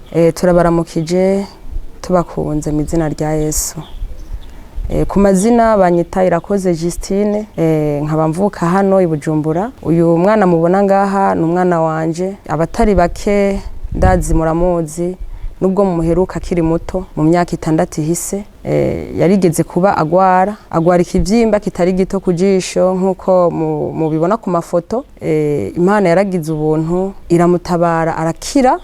Turabaramukije tubakunze mu izina rya Yesu. Ku mazina banyita Irakoze Justine, nkaba mvuka hano i Bujumbura. Uyu mwana mubona ngaha ni umwana wanje, abatari bake ndazi muramuzi nubwo muheruka akiri muto mu myaka 6 ihise. Yarigeze kuba agwara ikivyimba kitari gito kujisho nkuko mubibona ku mafoto. Imana yaragize ubuntu iramutabara arakira,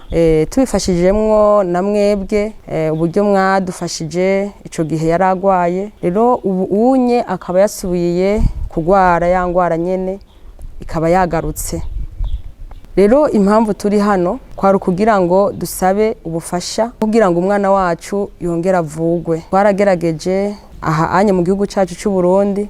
tubifashijemwo na mwebwe uburyo mwadufashije ico gihe yaragwaye. Rero ubu unye akaba yasubiye kugwara yangwara nyene ikaba yagarutse. Rero impamvu turi hano kwari kugira ngo dusabe ubufasha kugira ngo umwana wacu yongera avugwe. Twaragerageje aha anye mu gihugu cyacu cy'u Burundi,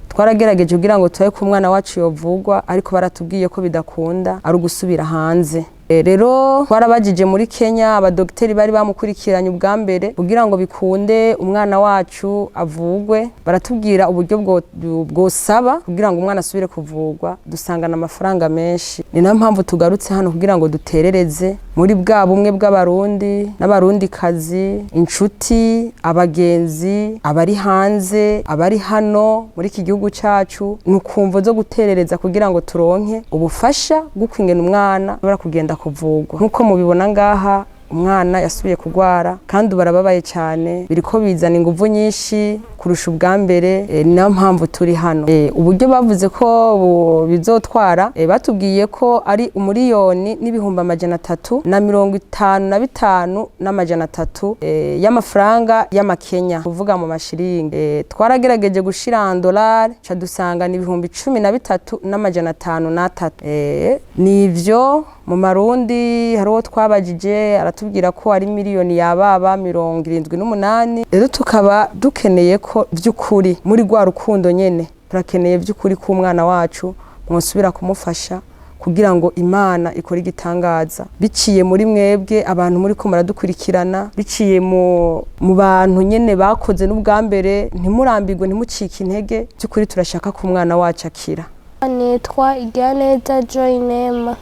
twaragerageje kugira ngo tuye ku mwana wacu yovugwa, ariko baratubwiye ko bidakunda ari ugusubira hanze. Rero twarabajije muri Kenya, abadokiteri bari bamukurikiranye ubwa mbere kugira ngo bikunde umwana wacu avugwe. Baratubwira uburyo bwosaba kugira ngo umwana asubire kuvugwa, dusangana amafaranga menshi. Ni nayo mpamvu tugarutse hano kugira ngo duterereze muri bwa bumwe bw'abarundi n'abarundikazi, inshuti, abagenzi, abari hanze, abari hano muri iki gihugu cyacu, nukumva zo guterereza kugira ngo turonke ubufasha bwo kwingena umwana bara kugenda kuvugwa. Nkuko mubibona ngaha umwana yasubiye kugwara kandi barababaye cyane, biriko bizana inguvu nyinshi kurusha ubwa mbere. Ni nayo mpamvu turi hano. Uburyo bavuze ko bizotwara, batubwiye ko ari umuriyoni n'ibihumbi 355 n'amajana 3 y'amafaranga y'amakenya, kuvuga mu mashiringi. Twaragerageje gushira $, cha dusanga ni ibihumbi 13 n'amajana 53. Nivyo mu marundi hariho twabajije aratubwira ko ari miliyoni yababa 78. Rero tukaba dukeneye ko by'ukuri muri gwa rukundo nyene, turakeneye by'ukuri ku mwana wacu mwosubira kumufasha kugira ngo Imana ikora igitangaza biciye muri mwebwe abantu muri ko muradukurikirana, biciye mu bantu nyene bakoze n'ubwa mbere. Ntimurambirwe, ntimucike intege, by'ukuri turashaka ku mwana wacu akira. Nitwa Igiraneza Joyinema.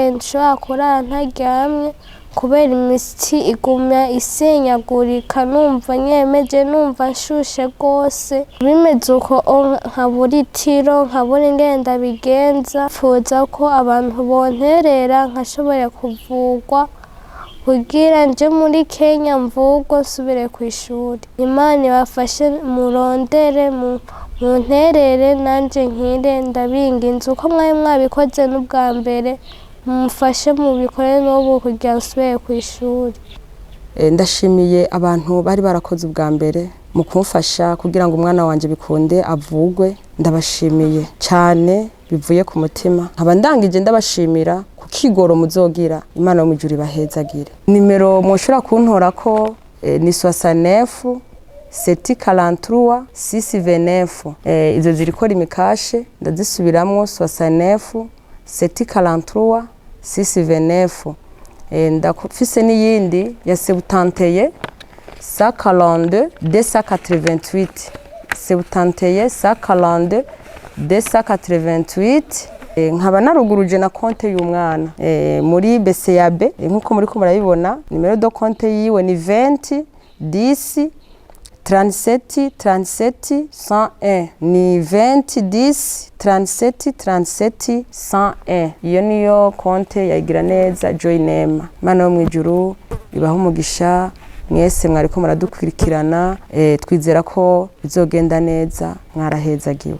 Nshobora kurara ntaryamye kubera imisitsi igumya isenyagurika, numva nyemeje, numva nshushe rwose. Bimeze uko nkabura itiro, nkabura ingenda bigenza. Pfuza ko abantu bonterera nkashobora kuvugwa kugira nje muri Kenya mvugwa nsubire ku ishuri. Imana ibafashe, murondere munterere nanje nkire. Ndabinginze uko mwari mwabikoze n'ubwa mbere, mumfashe mubikore n'ubu kugira nsubire ku ishuri. Ndashimiye abantu bari barakoze ubwa mbere mu kumfasha kugira ngo umwana wanje bikunde avugwe. Ndabashimiye cyane bivuye ku mutima. Nkaba ndangije ndabashimira ku kigoro muzogira. Imana yo mwijuru ibahezagire. Nimero mwoshobora kuntora ko ni 69 743 629. Izo zirikora imikashe, ndazisubiramwo 69 743 629. Ndakufise n'iyindi ya 71 142 288. 71 142 288. Nkaba naruguruje na konte y'umwana muri BCAB nkuko muri ko murabibona. Nimero do konte yiwe ni 20 10 37 37 101. Ni 20 10 37 37 101. Iyo niyo konte ya Igiraneza Joyinema. Mana yo mwijuru ibaho umugisha mwese mwariko muradukurikirana. Twizera ko bizogenda neza, mwarahezagiwe.